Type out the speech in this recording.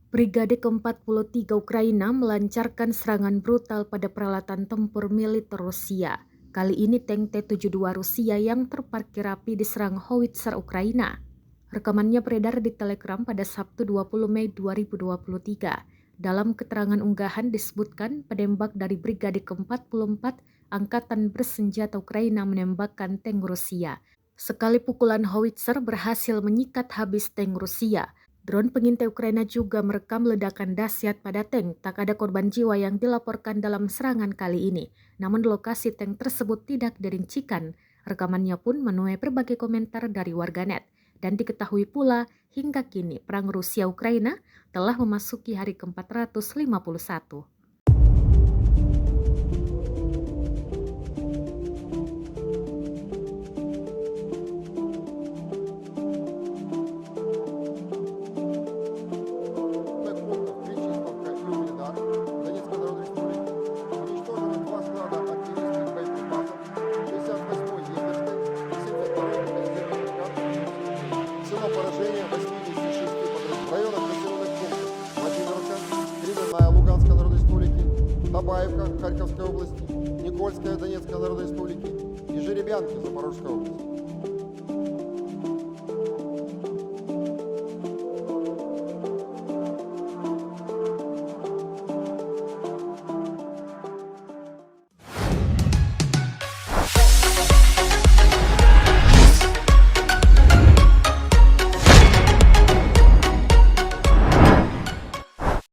Brigade ke-43 Ukraina melancarkan serangan brutal pada peralatan tempur militer Rusia. Kali ini tank T-72 Rusia yang terparkir rapi diserang howitzer Ukraina. Rekamannya beredar di Telegram pada Sabtu 20 Mei 2023. Dalam keterangan unggahan disebutkan penembak dari Brigade ke-44 Angkatan Bersenjata Ukraina menembakkan tank Rusia. Sekali pukulan howitzer berhasil menyikat habis tank Rusia. Drone pengintai Ukraina juga merekam ledakan dahsyat pada tank. Tak ada korban jiwa yang dilaporkan dalam serangan kali ini. Namun lokasi tank tersebut tidak dirincikan. Rekamannya pun menuai berbagai komentar dari warganet. Dan diketahui pula hingga kini perang Rusia-Ukraina telah memasuki hari ke-451. Поражение 86 в районах населенных пунктов Владимировка, Кременная Луганской Народной Республики, Табаевка Харьковской области, Никольская Донецкой Народной Республики и Жеребянки Запорожской области.